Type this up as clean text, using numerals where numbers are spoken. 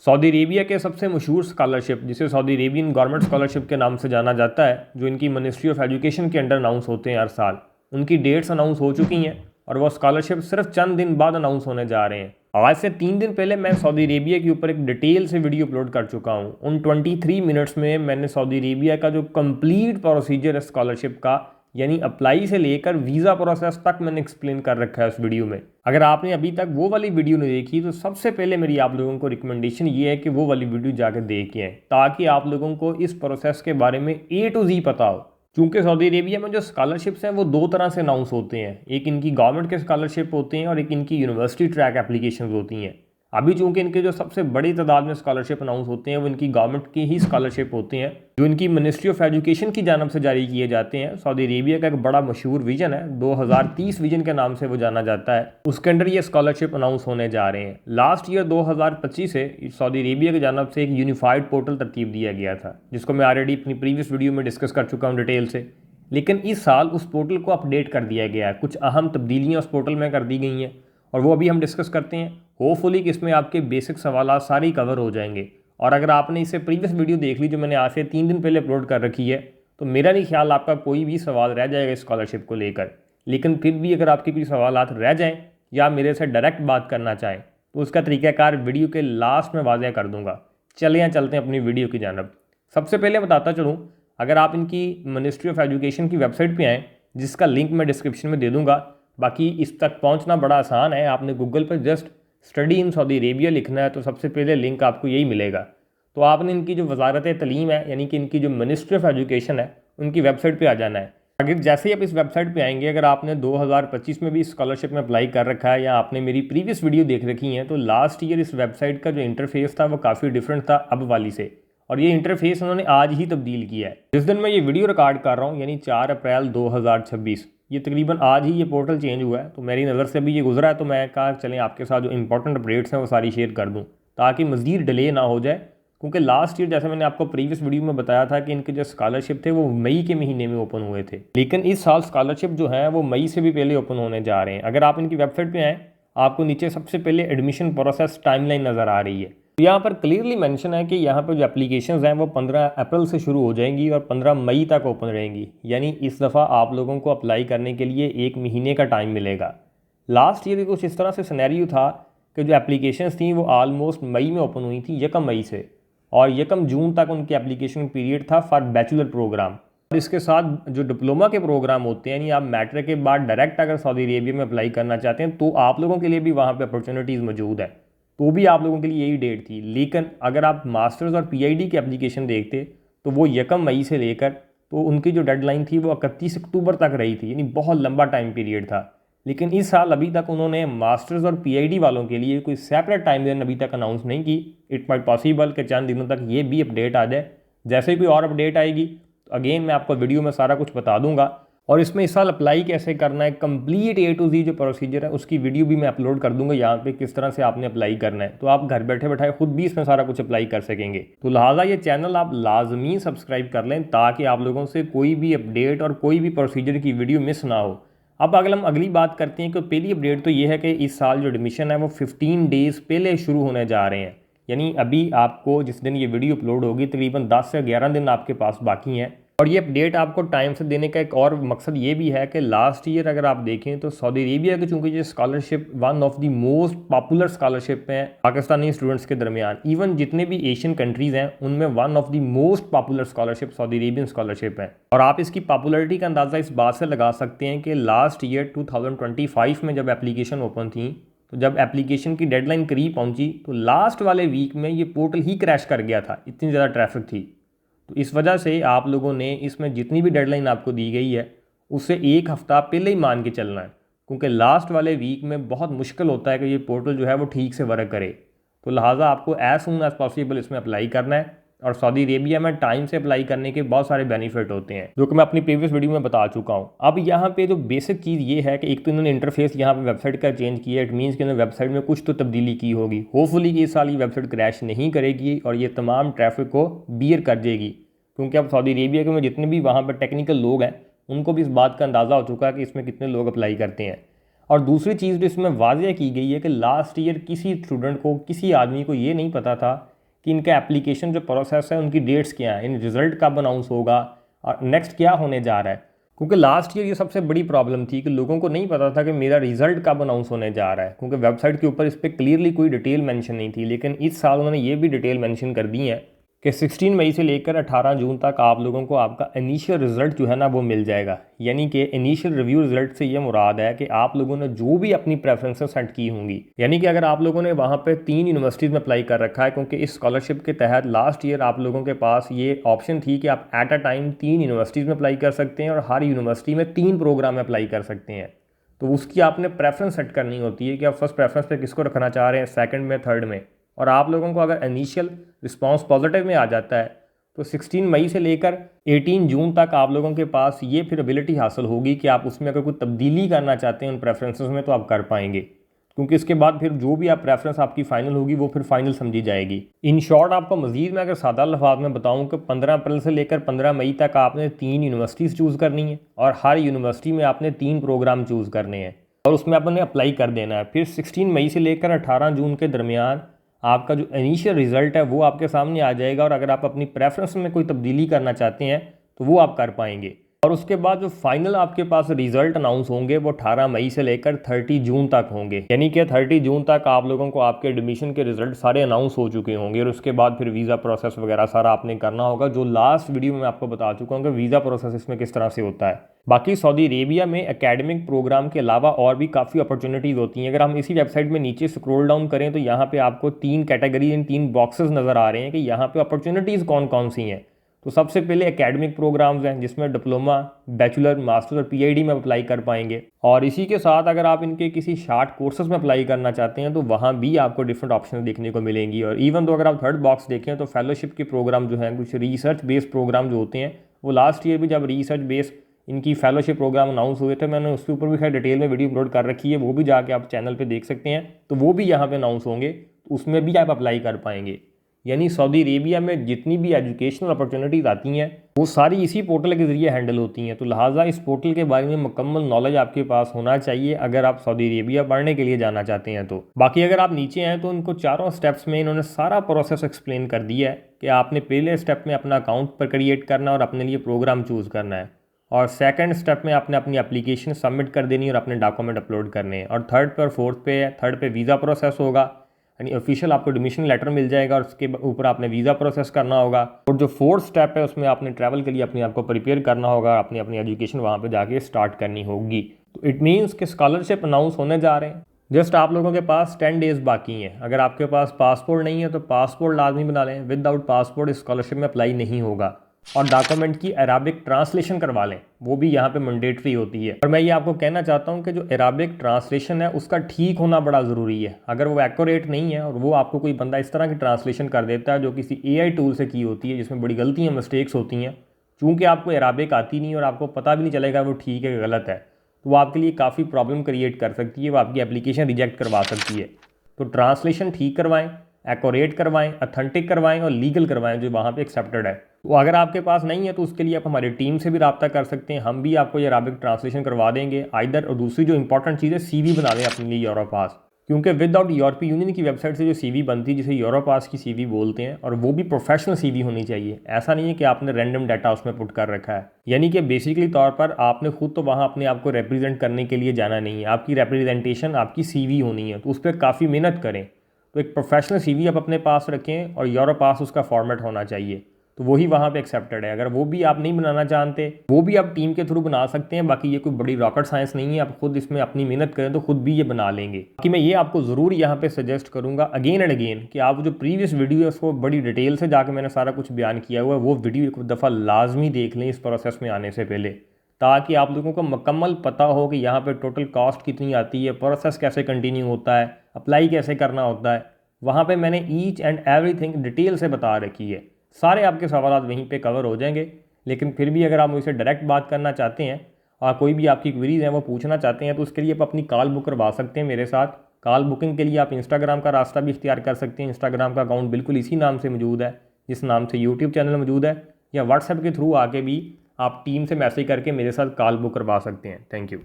Saudi Arabia के सबसे मशहूर स्कॉलरशिप, जिसे सऊदी अरेबियन गवर्नमेंट स्कॉलरशिप के नाम से जाना जाता है, जो इनकी मिनिस्ट्री ऑफ एजुकेशन के अंडर अनाउंस होते हैं हर साल, उनकी डेट्स अनाउंस हो चुकी हैं और वह स्कॉलरशिप सिर्फ चंद दिन बाद अनाउंस होने जा रहे हैं। आज से 3 दिन पहले मैं सऊदी अरेबिया के ऊपर एक डिटेल से वीडियो अपलोड कर चुका हूँ। उन 23 मिनट्स में मैंने सऊदी अरेबिया का जो कंप्लीट प्रोसीजर है स्कॉलरशिप का, यानी अप्लाई से लेकर वीज़ा प्रोसेस तक मैंने एक्सप्लेन कर रखा है उस वीडियो में। अगर आपने अभी तक वो वाली वीडियो नहीं देखी तो सबसे पहले मेरी आप लोगों को रिकमेंडेशन ये है कि वो वाली वीडियो जाकर देख के आएँ, ताकि आप लोगों को इस प्रोसेस के बारे में A to Z पता हो। क्योंकि सऊदी अरेबिया में जो स्कॉलरशिप्स हैं वो 2 तरह से अनाउंस होते हैं, एक इनकी गवर्नमेंट के स्कॉलरशिप होते हैं और एक इनकी यूनिवर्सिटी ट्रैक एप्लीकेशन होती हैं। अभी चूंकि इनके जो सबसे बड़ी तादाद में स्कॉलरशिप अनाउंस होते हैं वो इनकी गवर्नमेंट की ही स्कॉलरशिप होते हैं, जो इनकी मिनिस्ट्री ऑफ एजुकेशन की जानब से जारी किए जाते हैं। सऊदी अरेबिया का एक बड़ा मशहूर विजन है, 2030 विजन के नाम से वो जाना जाता है, उसके अंडर ये स्कॉलरशिप अनाउंस होने जा रहे हैं। लास्ट ईयर 2025 से सऊदी अरेबिया की जानब से एक यूनिफाइड पोर्टल तरतीब दिया गया था, जिसको मैं ऑलरेडी अपनी प्रीवियस वीडियो में डिस्कस कर चुका हूँ डिटेल से। लेकिन इस साल उस पोर्टल को अपडेट कर दिया गया है, कुछ अहम तब्दीलियाँ उस पोर्टल में कर दी गई हैं और वो अभी हम डिस्कस करते हैं। होपफुली कि इसमें आपके बेसिक सवाल सारे कवर हो जाएंगे। और अगर आपने इससे प्रीवियस वीडियो देख ली जो मैंने आज से 3 दिन पहले अपलोड कर रखी है, तो मेरा नहीं ख्याल आपका कोई भी सवाल रह जाएगा स्कॉलरशिप को लेकर। लेकिन फिर भी अगर आपके कोई सवाल रह जाएँ या मेरे से डायरेक्ट बात करना चाहें तो उसका तरीक़ाकार वीडियो के लास्ट में वाज़ह कर दूँगा। चलिए चलते हैं अपनी वीडियो की जानब। सबसे पहले बताता चलूँ, अगर आप इनकी मिनिस्ट्री ऑफ एजुकेशन की वेबसाइट पे आएँ, जिसका लिंक मैं डिस्क्रिप्शन में दे दूँगा, बाकी इस तक पहुँचना बड़ा आसान है। आपने गूगल पर just study in Saudi Arabia लिखना है तो सबसे पहले लिंक आपको यही मिलेगा। तो आपने इनकी जो वजारत तलीम है, यानी कि इनकी जो मिनिस्ट्री ऑफ एजुकेशन है, उनकी वेबसाइट पे आ जाना है। अगर जैसे ही आप इस वेबसाइट पे आएंगे, अगर आपने 2025 में भी स्कॉलरशिप में अप्लाई कर रखा है या आपने मेरी प्रीवियस वीडियो देख रखी हैं, तो लास्ट ईयर इस वेबसाइट का जो इंटरफेस था वो काफ़ी डिफरेंट था अब वाली से, और ये इंटरफेस उन्होंने आज ही तब्दील किया है। जिस दिन मैं ये वीडियो रिकॉर्ड कर रहा हूँ, यानी 4 अप्रैल 2026, ये तकरीबन आज ही ये पोर्टल चेंज हुआ है। तो मेरी नज़र से भी ये गुजरा है, तो मैं कहा चलें आपके साथ जो इंपॉर्टेंट अपडेट्स हैं वो सारी शेयर कर दूं, ताकि मज़ीद डिले ना हो जाए। क्योंकि लास्ट ईयर जैसे मैंने आपको प्रीवियस वीडियो में बताया था कि इनके जो स्कॉलरशिप थे वो मई के महीने में ओपन हुए थे, लेकिन इस साल स्कॉलरशिप जो है वो मई से भी पहले ओपन होने जा रहे हैं। अगर आप इनकी वेबसाइट पर आएँ, आपको नीचे सबसे पहले एडमिशन प्रोसेस टाइमलाइन नज़र आ रही है। यहाँ पर क्लियरली मेंशन है कि यहाँ पर जो एप्लीकेशंस हैं वो 15 अप्रैल से शुरू हो जाएंगी और 15 मई तक ओपन रहेंगी। यानी इस दफ़ा आप लोगों को अप्लाई करने के लिए 1 महीने का टाइम मिलेगा। लास्ट ईयर भी कुछ इस तरह से सिनेरियो था कि जो एप्लीकेशंस थी वो आलमोस्ट मई में ओपन हुई थी, 1 मई से, और 1 जून तक उनकी एप्लीकेशन पीरियड था फॉर बैचलर प्रोग्राम। और इसके साथ जो डिप्लोमा के प्रोग्राम होते हैं, यानी आप मैट्रिक के बाद डायरेक्ट अगर सऊदी अरेबिया में अप्लाई करना चाहते हैं तो आप लोगों के लिए भी वहाँ पर अपॉर्चुनिटीज़ मौजूद है, तो भी आप लोगों के लिए यही डेट थी। लेकिन अगर आप मास्टर्स और पीआईडी की एप्लीकेशन देखते तो वो 1 मई से लेकर, तो उनकी जो डेडलाइन थी वो 31 अक्टूबर तक रही थी, यानी बहुत लंबा टाइम पीरियड था। लेकिन इस साल अभी तक उन्होंने मास्टर्स और पीआईडी वालों के लिए कोई सेपरेट टाइमलाइन अभी तक अनाउंस नहीं की। इट माइट पॉसिबल कि चंद दिनों तक ये भी अपडेट आ जाए। जैसे ही कोई और अपडेट आएगी तो अगेन मैं आपको वीडियो में सारा कुछ बता दूंगा। और इसमें इस साल अप्लाई कैसे करना है, कंप्लीट A to Z जो प्रोसीजर है उसकी वीडियो भी मैं अपलोड कर दूंगा यहाँ पे, किस तरह से आपने अप्लाई करना है। तो आप घर बैठे बैठाए खुद भी इसमें सारा कुछ अप्लाई कर सकेंगे। तो लिहाजा ये चैनल आप लाजमी सब्सक्राइब कर लें, ताकि आप लोगों से कोई भी अपडेट और कोई भी प्रोसीजर की वीडियो मिस ना हो। अब अगर हम अगली बात करते हैं कि पहली अपडेट तो ये है कि इस साल जो एडमिशन है वो 15 डेज़ पहले शुरू होने जा रहे हैं। यानी अभी आपको जिस दिन ये वीडियो अपलोड होगी तकरीबन 10 से 11 दिन आपके पास बाकी हैं। और ये अपडेट आपको टाइम से देने का एक और मकसद ये भी है कि लास्ट ईयर अगर आप देखें तो सऊदी अरेबिया की चूँकि ये scholarship one of the most popular scholarship हैं पाकिस्तानी स्टूडेंट्स के दरमियान, इवन जितने भी एशियन कंट्रीज़ हैं उनमें one of the most popular scholarship Saudi Arabian scholarship है। और आप इसकी पॉपुलरिटी का अंदाज़ा इस बात से लगा सकते हैं कि लास्ट ईयर 2025 में जब एप्लीकेशन ओपन थी, तो जब एप्लीकेशन की डेडलाइन करीब पहुंची तो लास्ट वाले वीक में ये पोर्टल ही क्रैश कर गया था, इतनी ज़्यादा ट्रैफिक थी। तो इस वजह से आप लोगों ने इसमें जितनी भी डेडलाइन आपको दी गई है उससे 1 हफ़्ता पहले ही मान के चलना है, क्योंकि लास्ट वाले वीक में बहुत मुश्किल होता है कि ये पोर्टल जो है वो ठीक से वर्क करे। तो लिहाजा आपको एज सून एज़ पॉसिबल इसमें अप्लाई करना है। और सऊदी अरेबिया में टाइम से अप्लाई करने के बहुत सारे बेनिफिट होते हैं, जो कि मैं अपनी प्रीवियस वीडियो में बता चुका हूँ। अब यहाँ पे जो बेसिक चीज़ ये है कि एक तो इन्होंने इंटरफेस यहाँ पे वेबसाइट का चेंज किया, इट मीन्स कि इन्होंने वेबसाइट में कुछ तो तब्दीली की होगी। होपफुली कि इस साल ये वेबसाइट क्रैश नहीं करेगी और ये तमाम ट्रैफिक को बियर कर देगी, क्योंकि अब सऊदी अरेबिया के में जितने भी वहाँ पर टेक्निकल लोग हैं उनको भी इस बात का अंदाज़ा हो चुका है कि इसमें कितने लोग अप्लाई करते हैं। और दूसरी चीज़ जो इसमें वाज़ेह की गई है कि लास्ट ईयर किसी स्टूडेंट को, किसी आदमी को ये नहीं पता था कि इनका एप्लीकेशन जो प्रोसेस है उनकी डेट्स क्या हैं, इन रिज़ल्ट कब अनाउंस होगा और नेक्स्ट क्या होने जा रहा है। क्योंकि लास्ट ईयर ये सबसे बड़ी प्रॉब्लम थी कि लोगों को नहीं पता था कि मेरा रिज़ल्ट कब अनाउंस होने जा रहा है, क्योंकि वेबसाइट के ऊपर इस पर क्लियरली कोई डिटेल मेंशन नहीं थी। लेकिन इस साल उन्होंने ये भी डिटेल मेंशन कर दी है कि 16 मई से लेकर 18 जून तक आप लोगों को आपका इनिशियल रिज़ल्ट जो है ना वो मिल जाएगा। यानी कि इनिशियल रिव्यू रिज़ल्ट से ये मुराद है कि आप लोगों ने जो भी अपनी प्रेफरेंसेस सेट की होंगी, यानी कि अगर आप लोगों ने वहाँ पे 3 यूनिवर्सिटीज़ में अप्लाई कर रखा है, क्योंकि इस स्कॉलरशिप के तहत लास्ट ईयर आप लोगों के पास ये ऑप्शन थी कि आप एट अ टाइम 3 यूनिवर्सिटीज़ में अप्लाई कर सकते हैं और हर यूनिवर्सिटी में 3 प्रोग्राम में अप्लाई कर सकते हैं। तो उसकी आपने प्रेफरेंस सेट करनी होती है कि आप फर्स्ट प्रेफरेंस पे किसको रखना चाह रहे हैं, सेकंड में, थर्ड में। और आप लोगों को अगर इनिशियल रिस्पांस पॉजिटिव में आ जाता है तो 16 मई से लेकर 18 जून तक आप लोगों के पास ये फिर एबिलिटी हासिल होगी कि आप उसमें अगर कोई तब्दीली करना चाहते हैं उन प्रेफरेंसेस में तो आप कर पाएंगे, क्योंकि इसके बाद फिर जो भी आप प्रेफरेंस आपकी फ़ाइनल होगी वो फिर फाइनल समझी जाएगी। इन शॉर्ट आपको मज़ीद मैं अगर सादा लफ्ज़ में बताऊं कि 15 अप्रैल से लेकर 15 मई तक आपने 3 यूनिवर्सिटीज़ चूज़ करनी है और हर यूनिवर्सिटी में आपने 3 प्रोग्राम चूज़ करने हैं और उसमें आपने अप्लाई कर देना है। फिर 16 मई से लेकर 18 जून के दरमियान आपका जो इनिशियल रिज़ल्ट है वो आपके सामने आ जाएगा और अगर आप अपनी प्रेफरेंस में कोई तब्दीली करना चाहते हैं तो वो आप कर पाएंगे। और उसके बाद जो फाइनल आपके पास रिजल्ट अनाउंस होंगे वो 18 मई से लेकर 30 जून तक होंगे। यानी कि 30 जून तक आप लोगों को आपके एडमिशन के रिजल्ट सारे अनाउंस हो चुके होंगे और उसके बाद फिर वीज़ा प्रोसेस वगैरह सारा आपने करना होगा, जो लास्ट वीडियो में आपको बता चुका हूँ कि वीज़ा प्रोसेस इसमें किस तरह से होता है। बाकी सऊदी अरेबिया में एकेडमिक प्रोग्राम के अलावा और भी काफ़ी अपॉर्चुनिटीज़ होती हैं। अगर हम इसी वेबसाइट में नीचे स्क्रॉल डाउन करें तो यहाँ पे आपको 3 कैटेगरी इन 3 बॉक्सेस नज़र आ रहे हैं कि यहाँ पे अपॉर्चुनिटीज़ कौन कौन सी हैं। तो सबसे पहले एकेडमिक प्रोग्राम्स हैं जिसमें डिप्लोमा, बैचलर, मास्टर और पीएचडी में अप्लाई कर पाएंगे। और इसी के साथ अगर आप इनके किसी शार्ट कोर्सेज में अप्लाई करना चाहते हैं तो वहाँ भी आपको डिफरेंट ऑप्शन देखने को मिलेंगी। और इवन तो अगर आप थर्ड बॉक्स देखें तो फेलोशिप के प्रोग्राम जो हैं, कुछ रिसर्च बेस्ड प्रोग्राम जो होते हैं, वो लास्ट ईयर भी जब रिसर्च बेस्ड इनकी फेलोशिप प्रोग्राम अनाउंस हुए थे, मैंने उसके ऊपर भी खैर डिटेल में वीडियो अपलोड कर रखी है, वो भी जाके आप चैनल पे देख सकते हैं। तो वो भी यहाँ पे अनाउंस होंगे, तो उसमें भी आप अप्लाई कर पाएंगे। यानी सऊदी अरेबिया में जितनी भी एजुकेशनल अपॉर्चुनिटीज़ आती हैं वो सारी इसी पोर्टल के ज़रिए हैंडल होती हैं। तो लिहाजा इस पोर्टल के बारे में मुकम्मल नॉलेज आपके पास होना चाहिए अगर आप सऊदी अरेबिया पढ़ने के लिए जाना चाहते हैं। तो बाकी अगर आप नीचे हैं तो इनको चारों स्टेप्स में इन्होंने सारा प्रोसेस एक्सप्लेन कर दिया है कि आपने पहले स्टेप में अपना अकाउंट पर क्रिएट करना और अपने लिए प्रोग्राम चूज़ करना है, और सेकंड स्टेप में आपने अपनी एप्लीकेशन सबमिट कर देनी और अपने डॉक्यूमेंट अपलोड करने हैं, और थर्ड पर फोर्थ पे है, थर्ड पे वीज़ा प्रोसेस होगा, यानी ऑफिशियल आपको एडमिशन लेटर मिल जाएगा और उसके ऊपर आपने वीज़ा प्रोसेस करना होगा। और जो फोर्थ स्टेप है उसमें आपने ट्रैवल के लिए अपने आप को प्रिपेयर करना होगा, अपनी अपनी एजुकेशन वहाँ पे जाके स्टार्ट करनी होगी। तो इट मीन्स कि स्कॉलरशिप अनाउंस होने जा रहे हैं, जस्ट आप लोगों के पास 10 डेज़ बाकी हैं। अगर आपके पास पासपोर्ट नहीं है तो पासपोर्ट लाजमी बना लें, विदाउट पासपोर्ट इस स्कॉलरशिप में अप्लाई नहीं होगा। और डॉक्यूमेंट की अराबिक ट्रांसलेशन करवा लें, वो भी यहाँ पे मैंडेटरी होती है। और मैं ये आपको कहना चाहता हूँ कि जो अराबिक ट्रांसलेशन है उसका ठीक होना बड़ा ज़रूरी है। अगर वो एक्यूरेट नहीं है और वो आपको कोई बंदा इस तरह की ट्रांसलेशन कर देता है जो किसी AI टूल से की होती है, जिसमें बड़ी गलतियाँ, मिस्टेक्स होती हैं, चूँकि आपको अराबिक आती नहीं और आपको पता भी नहीं चलेगा वो ठीक है कि गलत है, तो वो आपके लिए काफ़ी प्रॉब्लम क्रिएट कर सकती है, वो आपकी एप्लीकेशन रिजेक्ट करवा सकती है। तो ट्रांसलेशन ठीक करवाएं, एक्यूरेट करवाएं, अथेंटिक करवाएं और लीगल करवाएं जो वहाँ पे एक्सेप्टेड है। तो अगर आपके पास नहीं है तो उसके लिए आप हमारी टीम से भी रब्ता कर सकते हैं, हम भी आपको ये अराबिक ट्रांसलेशन करवा देंगे आइदर। और दूसरी जो इंपॉर्टेंट चीज़ है, CV बना लें अपने लिए यूरोपास, क्योंकि विदाउट यूरोपीय यूनियन की वेबसाइट से जो CV बनती है जिसे यूरोपास की CV बोलते हैं, और वो भी प्रोफेशनल CV होनी चाहिए। ऐसा नहीं है कि आपने रैंडम डाटा उसमें पुट कर रखा है। यानी कि बेसिकली तौर पर आपने खुद तो वहाँ अपने आप को रिप्रेजेंट करने के लिए जाना नहीं है, आपकी रिप्रेजेंटेशन आपकी CV होनी है, तो उस पर काफ़ी मेहनत करें। तो एक प्रोफेशनल CV आप अपने पास रखें और यूरोपास उसका फॉर्मेट होना चाहिए, तो वही वहाँ पे एक्सेप्टेड है। अगर वो भी आप नहीं बनाना जानते, वो भी आप टीम के थ्रू बना सकते हैं। बाकी ये कोई बड़ी रॉकेट साइंस नहीं है, आप खुद इसमें अपनी मेहनत करें तो खुद भी ये बना लेंगे। बाकी मैं ये आपको ज़रूर यहाँ पे सजेस्ट करूँगा अगेन एंड अगेन कि आप जो प्रीवियस वीडियो है उसको बड़ी डिटेल से जाकर मैंने सारा कुछ बयान किया हुआ है, वो वीडियो एक दफ़ा लाजमी देख लें इस प्रोसेस में आने से पहले, ताकि आप लोगों को मुकम्मल पता हो कि यहाँ पर टोटल कॉस्ट कितनी आती है, प्रोसेस कैसे कंटिन्यू होता है, अप्लाई कैसे करना होता है। वहाँ पे मैंने ईच एंड एवरीथिंग डिटेल से बता रखी है। सारे आपके सवाल वहीं पे कवर हो जाएंगे। लेकिन फिर भी अगर आप मुझसे डायरेक्ट बात करना चाहते हैं और कोई भी आपकी क्वेरीज हैं वो पूछना चाहते हैं, तो उसके लिए आप अपनी कॉल बुक करवा सकते हैं मेरे साथ। कॉल बुकिंग के लिए आप इंस्टाग्राम का रास्ता भी इख्तियार कर सकते हैं। इंस्टाग्राम का अकाउंट बिल्कुल इसी नाम से मौजूद है जिस नाम से यूट्यूब चैनल मौजूद है, या व्हाट्सएप के थ्रू आके भी आप टीम से मैसेज करके मेरे साथ कॉल बुक करवा सकते हैं। Thank you.